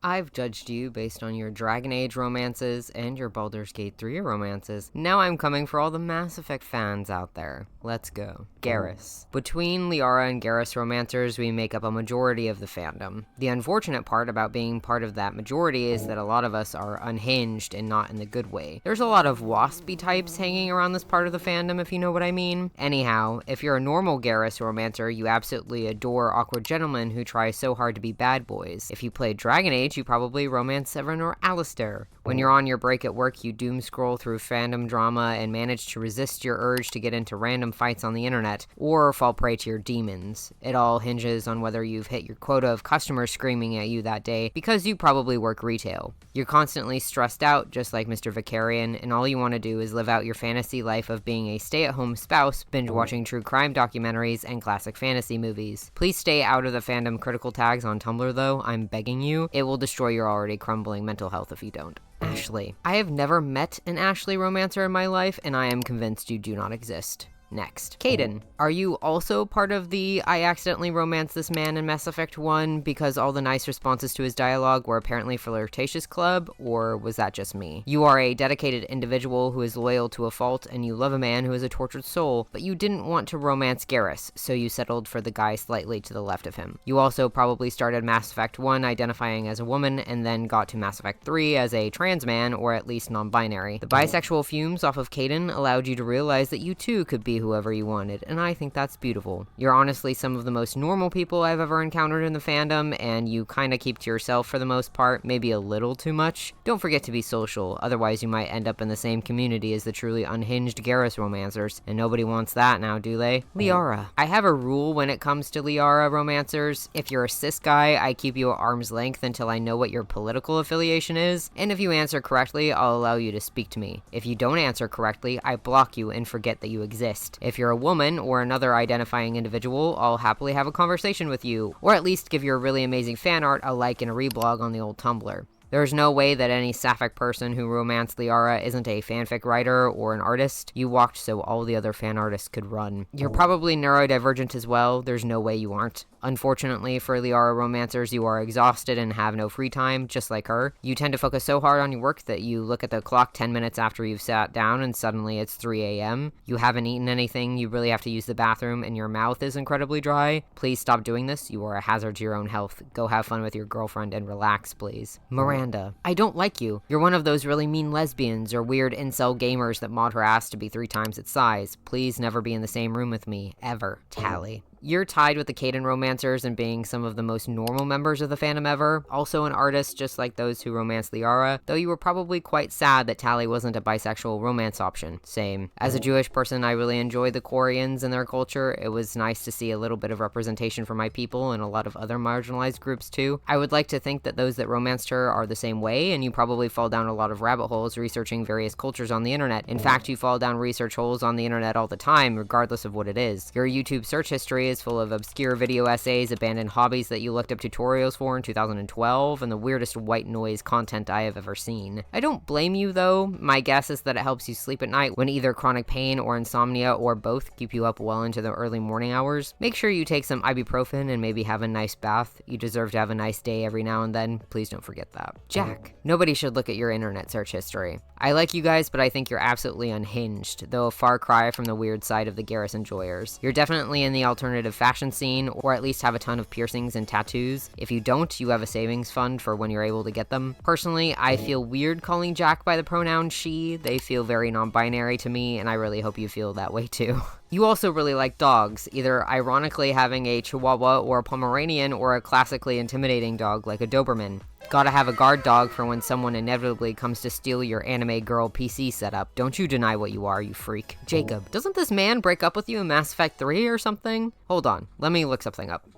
I've judged you based on your Dragon Age romances and your Baldur's Gate 3 romances. Now I'm coming for all the Mass Effect fans out there. Let's go. Garrus. Between Liara and Garrus romancers, we make up a majority of the fandom. The unfortunate part about being part of that majority is that a lot of us are unhinged and not in the good way. There's a lot of waspy types hanging around this part of the fandom, if you know what I mean. Anyhow, if you're a normal Garrus romancer, you absolutely adore awkward gentlemen who try so hard to be bad boys. If you played Dragon Age, you probably romance Severin or Alistair. When you're on your break at work, you doom scroll through fandom drama and manage to resist your urge to get into random fights on the internet, or fall prey to your demons. It all hinges on whether you've hit your quota of customers screaming at you that day, because you probably work retail. You're constantly stressed out, just like Mr. Vakarian, and all you want to do is live out your fantasy life of being a stay-at-home spouse, binge-watching true crime documentaries, and classic fantasy movies. Please stay out of the fandom critical tags on Tumblr, though. I'm begging you. It will destroy your already crumbling mental health if you don't. Ashley. I have never met an Ashley romancer in my life, and I am convinced you do not exist. Next. Kaidan. Are you also part of the I accidentally romanced this man in Mass Effect 1 because all the nice responses to his dialogue were apparently flirtatious club, or was that just me? You are a dedicated individual who is loyal to a fault, and you love a man who is a tortured soul, but you didn't want to romance Garrus, so you settled for the guy slightly to the left of him. You also probably started Mass Effect 1 identifying as a woman, and then got to Mass Effect 3 as a trans man, or at least non-binary. The bisexual fumes off of Kaidan allowed you to realize that you too could be whoever you wanted, and I think that's beautiful. You're honestly some of the most normal people I've ever encountered in the fandom, and you kinda keep to yourself for the most part, maybe a little too much. Don't forget to be social, otherwise you might end up in the same community as the truly unhinged Garrus romancers, and nobody wants that now, do they? Liara. I have a rule when it comes to Liara romancers. If you're a cis guy, I keep you at arm's length until I know what your political affiliation is, and if you answer correctly, I'll allow you to speak to me. If you don't answer correctly, I block you and forget that you exist. If you're a woman or another identifying individual, I'll happily have a conversation with you, or at least give your really amazing fan art a like and a reblog on the old Tumblr. There's no way that any sapphic person who romanced Liara isn't a fanfic writer or an artist. You walked so all the other fan artists could run. You're probably neurodivergent as well. There's no way you aren't. Unfortunately for Liara romancers, you are exhausted and have no free time, just like her. You tend to focus so hard on your work that you look at the clock 10 minutes after you've sat down and suddenly it's 3 a.m. You haven't eaten anything, you really have to use the bathroom, and your mouth is incredibly dry. Please stop doing this. You are a hazard to your own health. Go have fun with your girlfriend and relax, please. Miranda. I don't like you. You're one of those really mean lesbians or weird incel gamers that mod her ass to be 3 times its size. Please never be in the same room with me, ever. Tali. You're tied with the Kaidan romancers in being some of the most normal members of the fandom ever, also an artist just like those who romanced Liara, though you were probably quite sad that Tali wasn't a bisexual romance option. Same. As a Jewish person, I really enjoy the Quarians and their culture. It was nice to see a little bit of representation for my people and a lot of other marginalized groups too. I would like to think that those that romanced her are the same way, and you probably fall down a lot of rabbit holes researching various cultures on the internet. In fact, you fall down research holes on the internet all the time, regardless of what it is. Your YouTube search history is full of obscure video essays, abandoned hobbies that you looked up tutorials for in 2012, and the weirdest white noise content I have ever seen. I don't blame you though. My guess is that it helps you sleep at night when either chronic pain or insomnia or both keep you up well into the early morning hours. Make sure you take some ibuprofen and maybe have a nice bath. You deserve to have a nice day every now and then. Please don't forget that. Jack. Nobody should look at your internet search history. I like you guys, but I think you're absolutely unhinged, though a far cry from the weird side of the Garrus enjoyers. You're definitely in the alternative fashion scene, or at least have a ton of piercings and tattoos. If you don't, you have a savings fund for when you're able to get them. Personally, I feel weird calling Jack by the pronoun she. They feel very non-binary to me, and I really hope you feel that way too. You also really like dogs, either ironically having a Chihuahua or a Pomeranian, or a classically intimidating dog like a Doberman. Gotta have a guard dog for when someone inevitably comes to steal your anime girl PC setup. Don't you deny what you are, you freak. Jacob, doesn't this man break up with you in Mass Effect 3 or something? Hold on, let me look something up.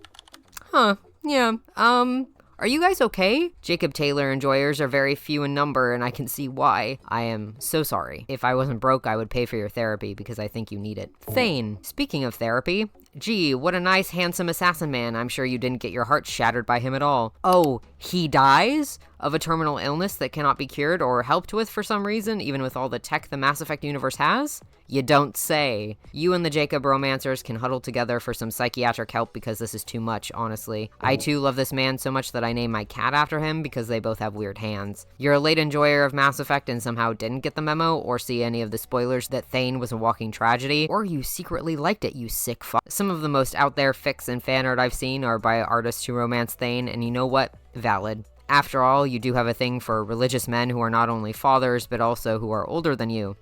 Huh, yeah, are you guys okay? Jacob Taylor enjoyers are very few in number, and I can see why. I am so sorry. If I wasn't broke, I would pay for your therapy because I think you need it. Thane. Speaking of therapy, Gee, what a nice, handsome assassin man. I'm sure you didn't get your heart shattered by him at all. Oh, he dies? Of a terminal illness that cannot be cured or helped with for some reason, even with all the tech the Mass Effect universe has? You don't say. You and the Jacob romancers can huddle together for some psychiatric help because this is too much, honestly. I too love this man so much that I named my cat after him because they both have weird hands. You're a late enjoyer of Mass Effect and somehow didn't get the memo or see any of the spoilers that Thane was a walking tragedy, or you secretly liked it, you sick fuck. Some of the most out there fics and fan art I've seen are by artists who romance Thane, and you know what? Valid. After all, you do have a thing for religious men who are not only fathers, but also who are older than you.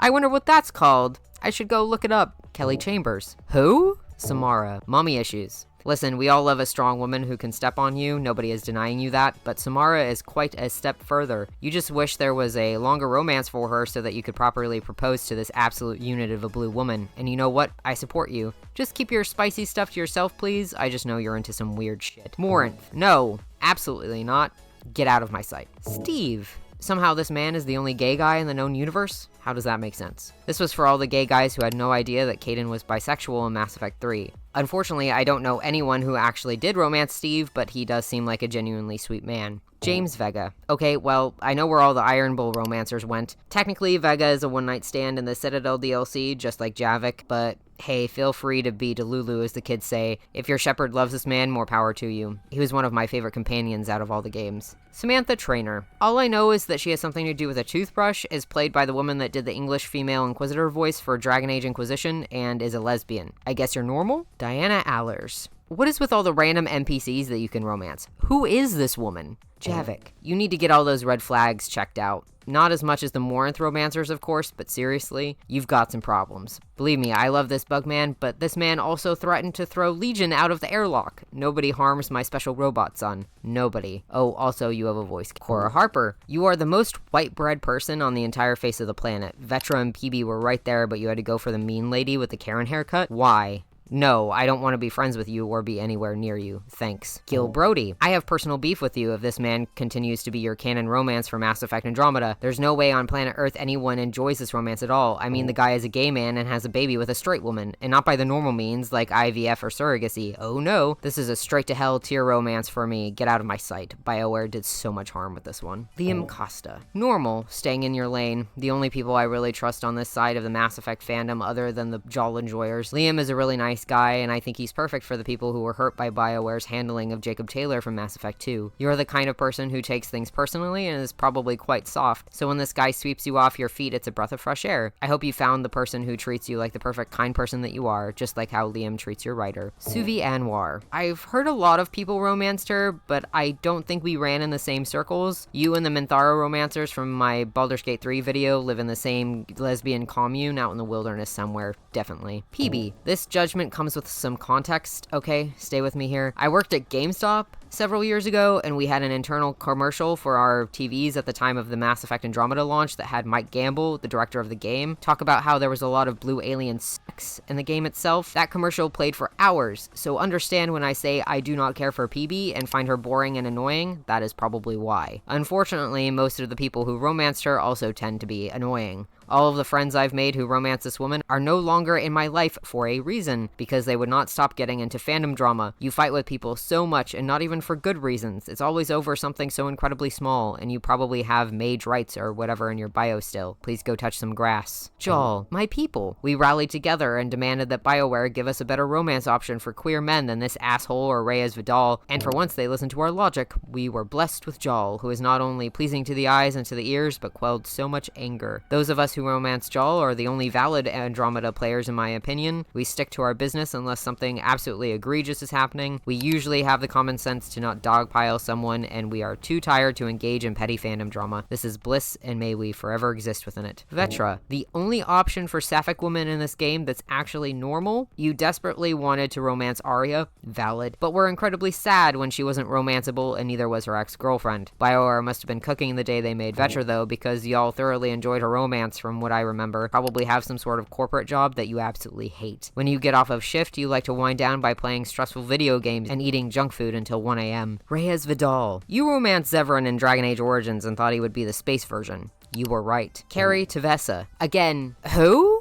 I wonder what that's called. I should go look it up. Kelly Chambers. Who? Samara. Mommy issues. Listen, we all love a strong woman who can step on you, nobody is denying you that, but Samara is quite a step further. You just wish there was a longer romance for her so that you could properly propose to this absolute unit of a blue woman. And you know what? I support you. Just keep your spicy stuff to yourself, please. I just know you're into some weird shit. Morinth. No, absolutely not. Get out of my sight. Steve. Somehow this man is the only gay guy in the known universe? How does that make sense? This was for all the gay guys who had no idea that Kaidan was bisexual in Mass Effect 3. Unfortunately, I don't know anyone who actually did romance Steve, but he does seem like a genuinely sweet man. James Vega. Okay, well, I know where all the Iron Bull romancers went. Technically, Vega is a one-night stand in the Citadel DLC, just like Javik, but hey, feel free to be Delulu, as the kids say. If your shepherd loves this man, more power to you. He was one of my favorite companions out of all the games. Samantha Traynor. All I know is that she has something to do with a toothbrush, is played by the woman that did the English female Inquisitor voice for Dragon Age Inquisition, and is a lesbian. I guess you're normal? Diana Allers. What is with all the random NPCs that you can romance? Who is this woman? Javik. You need to get all those red flags checked out. Not as much as the Morinth romancers, of course, but seriously, you've got some problems. Believe me, I love this Bugman, but this man also threatened to throw Legion out of the airlock. Nobody harms my special robot son. Nobody. Oh, also, you have a voice. Cora Harper. You are the most white-bread person on the entire face of the planet. Vetra and Peebee were right there, but you had to go for the mean lady with the Karen haircut? Why? No, I don't want to be friends with you or be anywhere near you. Thanks. Gil Brodie. I have personal beef with you if this man continues to be your canon romance for Mass Effect Andromeda. There's no way on planet Earth anyone enjoys this romance at all. I mean, the guy is a gay man and has a baby with a straight woman, and not by the normal means like IVF or surrogacy. Oh no, this is a straight-to-hell tier romance for me. Get out of my sight. BioWare did so much harm with this one. Liam Kosta. Normal, staying in your lane. The only people I really trust on this side of the Mass Effect fandom other than the Jaal enjoyers. Liam is a really nice guy, and I think he's perfect for the people who were hurt by BioWare's handling of Jacob Taylor from Mass Effect 2. You're the kind of person who takes things personally and is probably quite soft, so when this guy sweeps you off your feet, it's a breath of fresh air. I hope you found the person who treats you like the perfect kind person that you are, just like how Liam treats your writer. Suvi Anwar. I've heard a lot of people romanced her, but I don't think we ran in the same circles. You and the Minthara romancers from my Baldur's Gate 3 video live in the same lesbian commune out in the wilderness somewhere, definitely. Peebee. This judgment comes with some context, okay? Stay with me here. I worked at GameStop several years ago, and we had an internal commercial for our TVs at the time of the Mass Effect Andromeda launch that had Mike Gamble, the director of the game, talk about how there was a lot of blue alien sex in the game itself. That commercial played for hours, so understand when I say I do not care for Peebee and find her boring and annoying, that is probably why. Unfortunately, most of the people who romanced her also tend to be annoying. All of the friends I've made who romance this woman are no longer in my life for a reason, because they would not stop getting into fandom drama. You fight with people so much, and not even for good reasons. It's always over something so incredibly small, and you probably have mage rights or whatever in your bio still. Please go touch some grass. Jaal, my people. We rallied together and demanded that BioWare give us a better romance option for queer men than this asshole or Reyes Vidal, and for once they listened to our logic. We were blessed with Jaal, who is not only pleasing to the eyes and to the ears, but quelled so much anger. Those of us who romance Jaal are the only valid Andromeda players in my opinion. We stick to our business unless something absolutely egregious is happening. We usually have the common sense to not dogpile someone, and we are too tired to engage in petty fandom drama. This is bliss, and may we forever exist within it. Vetra, the only option for sapphic women in this game that's actually normal. You desperately wanted to romance Arya, valid, but were incredibly sad when she wasn't romanceable, and neither was her ex-girlfriend. BioWare must have been cooking the day they made Vetra though, because y'all thoroughly enjoyed her romance from what I remember. Probably have some sort of corporate job that you absolutely hate. When you get off of shift, you like to wind down by playing stressful video games and eating junk food until 1 a.m. Reyes Vidal. You romanced Zevran in Dragon Age Origins and thought he would be the space version. You were right. Kerri T'Vessa. Again, who?